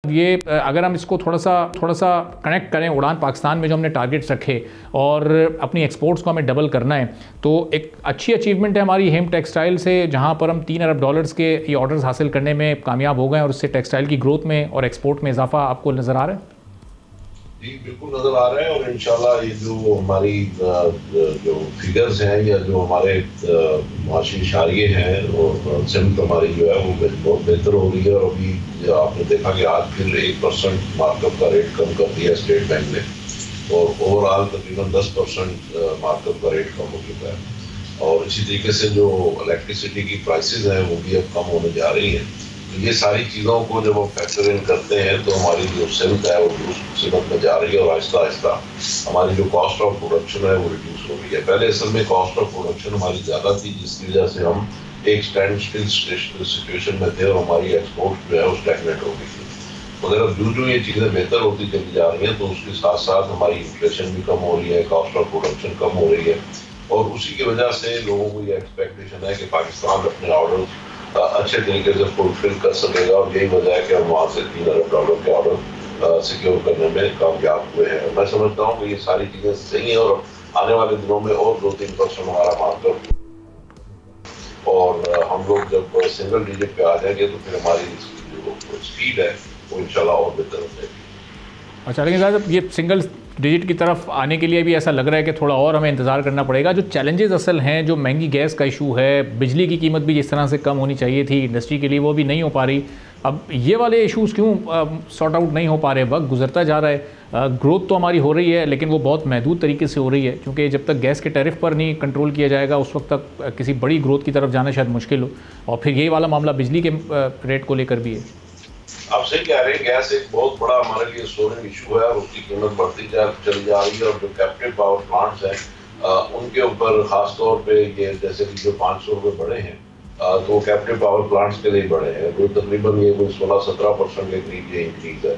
ये अगर हम इसको थोड़ा सा कनेक्ट करें उड़ान पाकिस्तान में जो हमने टारगेट्स रखे और अपनी एक्सपोर्ट्स को हमें डबल करना है, तो एक अच्छी अचीवमेंट है हमारी हेम टेक्सटाइल से, जहां पर हम $3 अरब के ये ऑर्डर्स हासिल करने में कामयाब हो गए और उससे टेक्सटाइल की ग्रोथ में और एक्सपोर्ट में इजाफा आपको नज़र आ रहा है? जी बिल्कुल नजर आ रहा है। और इंशाल्लाह ये जो हमारी जो फिगर्स हैं या जो हमारे माशी इशारे हैं और सिमत हमारी जो है वो बहुत बेहतर हो रही है। और अभी आपने देखा कि आज फिर 1% मार्कअप का रेट कम कर दिया स्टेट बैंक ने और ओवरऑल तकरीबन 10% मार्कअप का रेट कम हो चुका है। और इसी तरीके से जो इलेक्ट्रिसिटी की प्राइसेस हैं वो भी अब कम होने जा रही हैं। तो ये सारी चीज़ों को जब हम फैक्टर इन करते हैं तो हमारी जो सिमत है वो उस सिमत में जा रही है और आहिस्ता आहिस्ता हमारी जो कॉस्ट ऑफ प्रोडक्शन है वो रिड्यूस हो रही है। पहले असल में कॉस्ट ऑफ प्रोडक्शन हमारी ज़्यादा थी, जिसकी वजह से हम एक स्टैंड स्टिल सिचुएशन में थे और हमारी एक्सपोर्ट जो है वो स्टैग्नेट हो गई थी। मगर अब जो ये चीज़ें बेहतर होती चली जा रही हैं तो उसके साथ साथ हमारी इन्फ्लेशन भी कम हो रही है, कॉस्ट ऑफ प्रोडक्शन कम हो रही है और उसी की वजह से लोगों को ये एक्सपेक्टेशन है कि पाकिस्तान अपने ऑर्डर अच्छे तरीके से फुलफिल कर सकेगा। और यही वजह है कि हम वहाँ से $3 अरब के ऑर्डर सिक्योर करने में कामयाब हुए हैं। मैं समझता हूँ कि ये सारी चीज़ें सही हैं और आने वाले दिनों में और 2-3% हमारा मार्कअप और हम लोग जब सिंगल डिजिट पे आ जाएंगे तो फिर हमारी जो स्पीड है वो इंशाल्लाह और बेहतर हो जाएगी। अच्छा, लेकिन साहब ये सिंगल डिजिट की तरफ आने के लिए भी ऐसा लग रहा है कि थोड़ा और हमें इंतज़ार करना पड़ेगा। जो चैलेंजेस असल हैं, जो महंगी गैस का इशू है, बिजली की कीमत भी जिस तरह से कम होनी चाहिए थी इंडस्ट्री के लिए वो भी नहीं हो पा रही। अब ये वाले इशूज़ क्यों सॉर्ट आउट नहीं हो पा रहे? वक्त गुजरता जा रहा है, ग्रोथ तो हमारी हो रही है लेकिन वो बहुत महदूद तरीके से हो रही है, क्योंकि जब तक गैस के टैरिफ पर नहीं कंट्रोल किया जाएगा उस वक्त तक किसी बड़ी ग्रोथ की तरफ जाना शायद मुश्किल हो। और फिर यही वाला मामला बिजली के रेट को लेकर भी है। आप सही कह रहे हैं, गैस एक बहुत बड़ा हमारे लिए सोवरेन इशू है और उसकी कीमत बढ़ती चली जा रही है। और जो कैप्टिव पावर प्लांट्स हैं उनके ऊपर खास तौर पे ये जैसे कि जो 500 रुपये बढ़े हैं तो वो कैप्टिव पावर प्लांट्स के लिए बढ़े हैं। तो तकरीबन ये कोई 16-17% के करीब ये इंक्रीज है।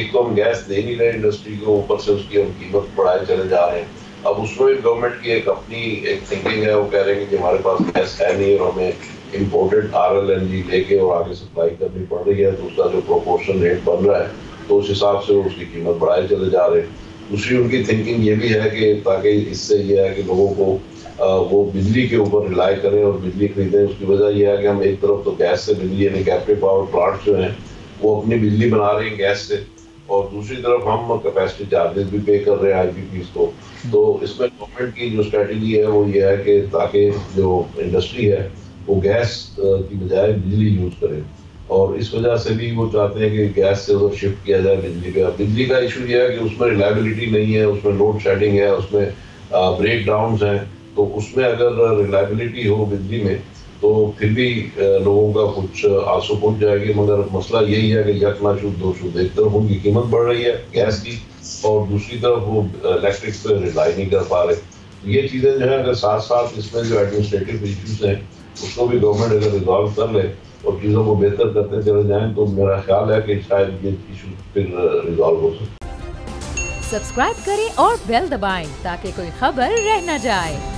एक तो हम गैस दे नहीं रहे इंडस्ट्री को, ऊपर से उसकी हम कीमत बढ़ाए चले जा रहे हैं। अब उसमें भी गवर्नमेंट की एक अपनी एक थिंकिंग है, वो कह रहे हैं कि हमारे पास गैस है नहीं और हमें इम्पोर्टेड RLNG लेके और आगे सप्लाई करनी पड़ रही है, तो उसका जो प्रोपोर्शन रेट बन रहा है तो उस हिसाब से उसकी कीमत बढ़ाए चले जा रहे हैं। दूसरी उनकी थिंकिंग ये भी है कि ताकि इससे ये है कि लोगों को वो बिजली के ऊपर रिलाई करें और बिजली खरीदें। उसकी वजह यह है कि हम एक तरफ तो गैस से बिजली यानी कैप्टिव पावर प्लांट जो हैं वो अपनी बिजली बना रहे हैं गैस से, और दूसरी तरफ हम कैपेसिटी चार्जेस भी पे कर रहे हैं IPPs को। तो इसमें गवर्नमेंट की जो स्ट्रेटजी है वो ये है कि ताकि जो इंडस्ट्री है वो गैस की बजाय बिजली यूज करें, और इस वजह से भी वो चाहते हैं कि गैस से उधर शिफ्ट किया जाए बिजली पे। बिजली का इशू ये है कि उसमें रिलायबिलिटी नहीं है, उसमें लोड शेडिंग है, उसमें ब्रेक डाउन्स हैं। तो उसमें अगर रिलायबिलिटी हो बिजली में तो फिर भी लोगों का कुछ आंसू पहुंच जाएगी। मगर मसला यही है कि यक ना शुद्ध दो शुद्ध, एक तरफ उनकी कीमत बढ़ रही है गैस की और दूसरी तरफ वो इलेक्ट्रिक पे रिलाई नहीं कर पा रहे। ये चीज़ें जो है अगर साथ साथ इसमें जो एडमिनिस्ट्रेटिव इश्यूज हैं उसको भी गवर्नमेंट अगर रिजॉल्व कर ले और चीज़ों को बेहतर करते चले जाएं तो मेरा ख्याल है कि शायद ये इशू फिर रिजॉल्व हो सके। सब्सक्राइब करें और बेल दबाएं ताकि कोई खबर रह न जाए।